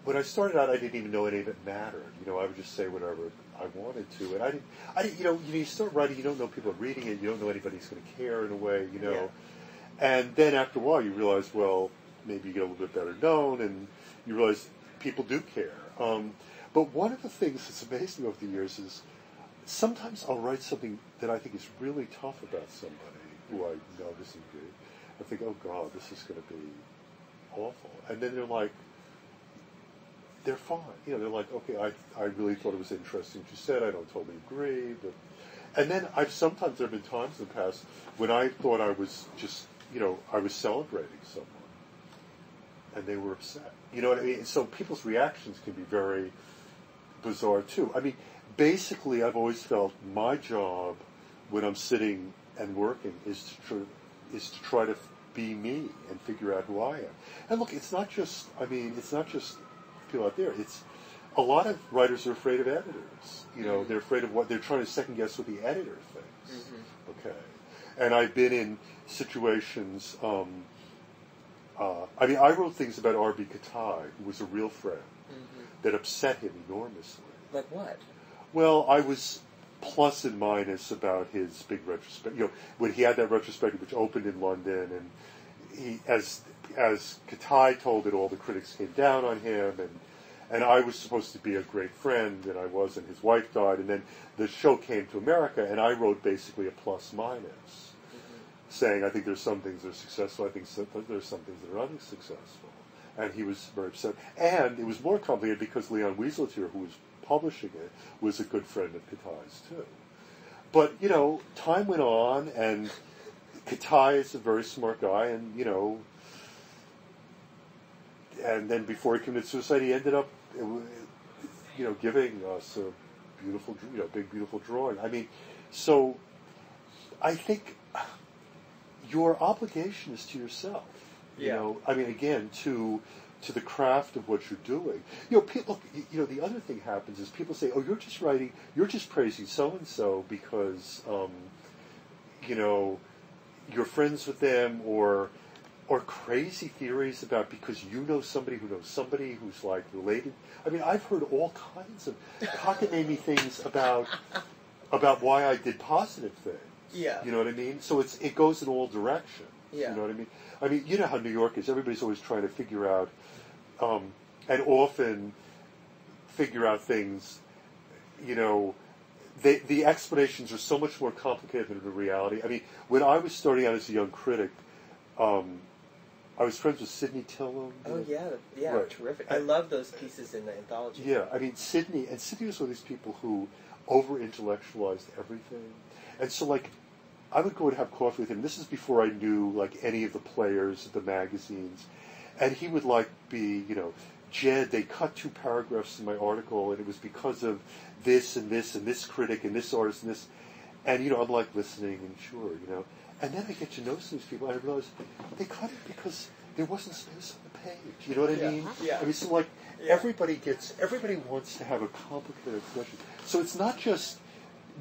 when I started out, I didn't even know any of it mattered. I would just say whatever I wanted to, and I didn't. You start writing, you don't know people are reading it, you don't know anybody's going to care in a way, Yeah. And then after a while, you realize, well, maybe you get a little bit better known, and you realize people do care. But one of the things that's amazed me over the years is sometimes I'll write something that I think is really tough about somebody who I know isn't good. I think, oh God, this is going to be awful, and then they're fine. They're like, okay, I really thought it was interesting what you said. I don't totally agree, but and then sometimes there have been times in the past when I thought I was just, I was celebrating someone, and they were upset. You know what I mean? So people's reactions can be very bizarre too. I mean, basically, I've always felt my job when I'm sitting and working is to try to be me and figure out who I am. And look, it's not just people out there. It's a lot of writers are afraid of editors. They're afraid of what they're trying to second guess what the editor thinks. Mm-hmm. Okay, and I've been in situations. I wrote things about R.B. Katai, who was a real friend, that upset him enormously. Like what? Well, I was plus and minus about his big retrospective. When he had that retrospective, which opened in London, and he, as Katai told it, all the critics came down on him, and I was supposed to be a great friend, and I was, and his wife died, and then the show came to America, and I wrote basically a plus minus, saying I think there's some things that are successful, I think there's some things that are unsuccessful, and he was very upset. And it was more complicated because Leon Wieseltier, who was publishing it, was a good friend of Katai's too. But, time went on, and Katai is a very smart guy, and, and then before he committed suicide, he ended up, giving us a beautiful, big, beautiful drawing. I mean, so I think your obligation is to yourself. Again, to the craft of what you're doing. Look, the other thing happens is people say, oh, you're just praising so-and-so because, you're friends with them, or crazy theories about because you know somebody who knows somebody who's like related. I mean, I've heard all kinds of cockamamie things about why I did positive things. Yeah. You know what I mean? So it goes in all directions. Yeah. You know what I mean? I mean, you know how New York is. Everybody's always trying to figure out, and often figure out things, the explanations are so much more complicated than the reality. I mean, when I was starting out as a young critic, I was friends with Sidney Tillum. Oh, yeah, right. Terrific. I love those pieces in the anthology. Yeah, I mean, Sidney was one of these people who over-intellectualized everything. And so, like, I would go and have coffee with him. This is before I knew, like, any of the players at the magazines. And he would, like, be, Jed, they cut 2 paragraphs in my article, and it was because of this and this and this critic and this artist and this. And, I'm, like, listening and sure, And then I get to know some of these people, and I realize they cut it because there wasn't space on the page. You know what I mean? Yeah. I mean, so, like, everybody wants to have a complicated explanation. So it's not just,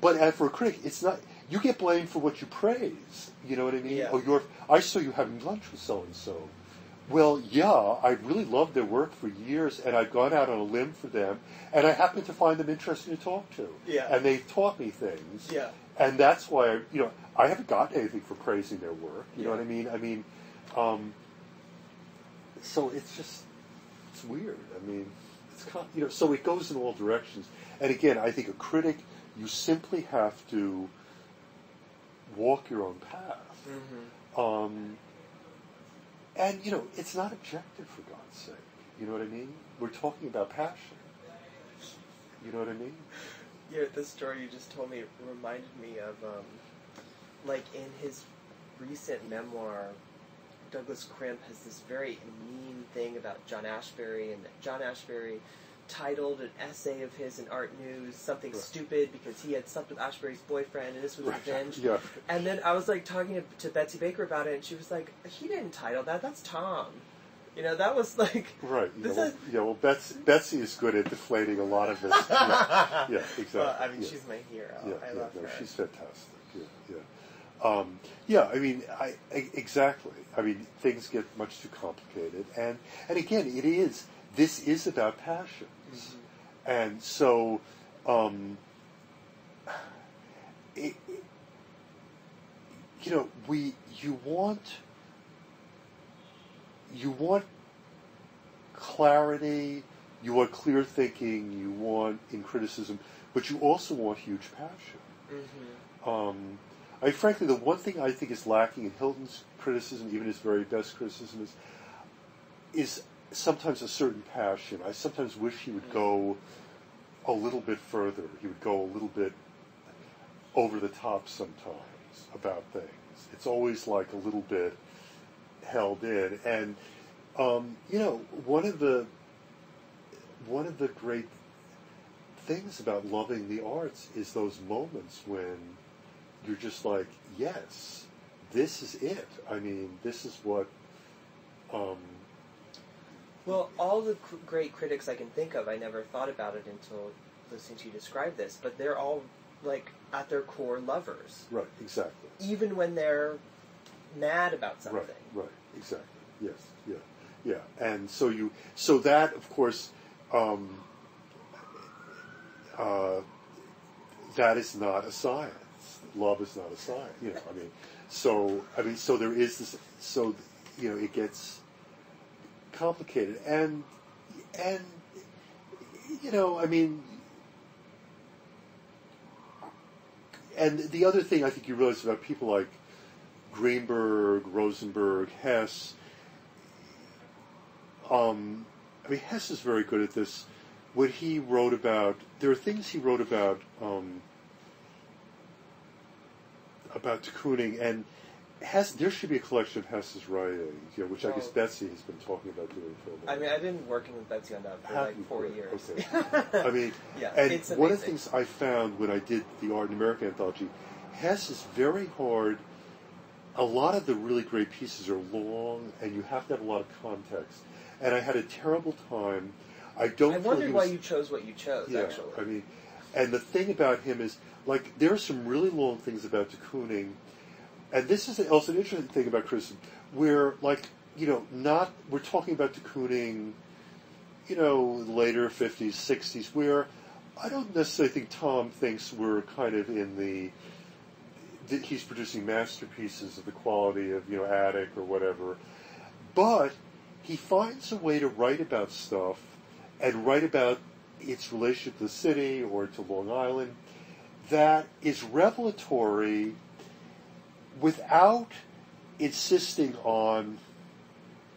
but for a critic, it's not, you get blamed for what you praise. You know what I mean? Yeah. Oh, I saw you having lunch with so-and-so. Well, yeah, I really loved their work for years, and I've gone out on a limb for them, and I happen to find them interesting to talk to. Yeah. And they've taught me things. Yeah. And that's why, I haven't gotten anything for praising their work. You know what I mean? I mean, so it's weird. I mean, so it goes in all directions. And again, I think a critic, you simply have to walk your own path. Mm-hmm. And, it's not objective, for God's sake. You know what I mean? We're talking about passion. You know what I mean? Yeah, this story you just told me reminded me of, like, in his recent memoir, Douglas Crimp has this very mean thing about John Ashbery, and that John Ashbery titled an essay of his in Art News something stupid because he had slept with Ashbery's boyfriend, and this was revenge. Yeah. And then I was, like, talking to Betsy Baker about it, and she was like, he didn't title that, that's Tom. That was like... Right. Well, Betsy is good at deflating a lot of this. Yeah, exactly. Well, I mean, she's my hero. I love her. She's fantastic. I mean, exactly. I mean, things get much too complicated. And again, it is this is about passions. Mm-hmm. And so, you want clarity, you want clear thinking, you want in criticism, but you also want huge passion. Mm-hmm. Frankly, the one thing I think is lacking in Hilton's criticism, even his very best criticism, is sometimes a certain passion. I sometimes wish he would go a little bit further. He would go a little bit over the top sometimes about things. It's always like a little bit held in. And, one of the great things about loving the arts is those moments when you're just like, yes, this is it. I mean, this is what... Well, all the great critics I can think of, I never thought about it until listening to you describe this, but they're all, like, at their core lovers. Right, exactly. Even when they're mad about something. Right, exactly. Yes, yeah. And so that, of course, that is not a science. Love is not a science. So there is this. So it gets complicated, and and the other thing I think you realize about people like Greenberg, Rosenberg, Hess. Hess is very good at this. When he wrote about, there are things he wrote about de Kooning, and Hess. There should be a collection of Hess's writings, which I guess Betsy has been talking about doing for a while. I've been working with Betsy on that for like 4 years. Okay. Yeah, and it's one of the things I found when I did the Art in America anthology, Hess is very hard. A lot of the really great pieces are long, and you have to have a lot of context. And I had a terrible time. I wondered why you chose what you chose, actually. And the thing about him is, like, there are some really long things about de Kooning, and this is also an interesting thing about criticism, where, like, we're talking about de Kooning, later 50s, 60s, where I don't necessarily think Tom thinks we're kind of in he's producing masterpieces of the quality of, Attic or whatever, but he finds a way to write about stuff and write about its relationship to the city or to Long Island that is revelatory without insisting on,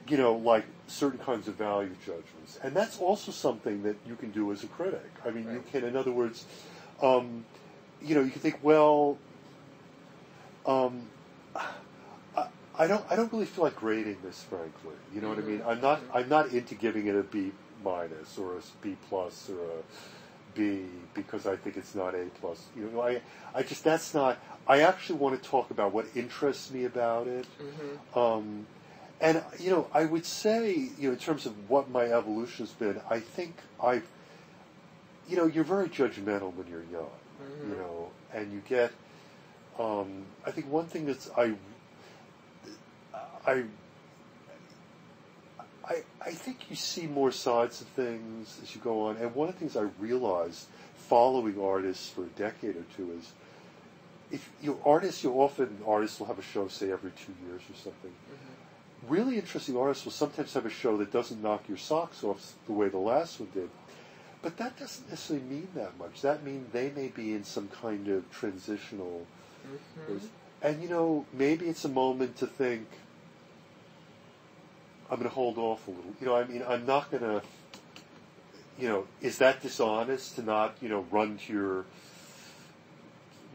like certain kinds of value judgments. And that's also something that you can do as a critic. Right. You can, in other words, you can think, well, I don't really feel like grading this, frankly. You know what I mean? I'm not into giving it a B- or a B+ or a B because I think it's not A+. I just that's not. I actually want to talk about what interests me about it. Mm-hmm. And I would say, in terms of what my evolution has been, I think you're very judgmental when you're young. Mm-hmm. And you get. I think one thing that's I think you see more sides of things as you go on, and one of the things I realized following artists for a decade or two is, if artists will have a show, say, every 2 years or something. Mm-hmm. Really interesting artists will sometimes have a show that doesn't knock your socks off the way the last one did, but that doesn't necessarily mean that much. That means they may be in some kind of transitional. Mm-hmm. And maybe it's a moment to think, I'm going to hold off a little. I'm not going to, is that dishonest to not, run to your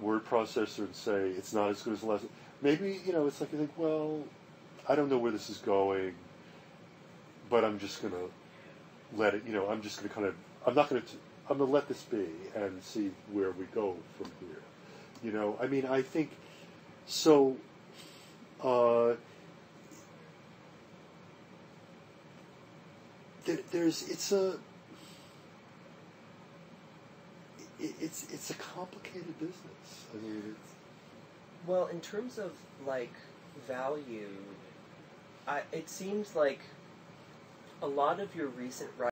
word processor and say it's not as good as the last one? Maybe, it's like you think, well, I don't know where this is going, but I'm just going to let it, I'm just going to I'm going to let this be and see where we go from here. I think, so, it's a complicated business. Well, in terms of, like, value, it seems like a lot of your recent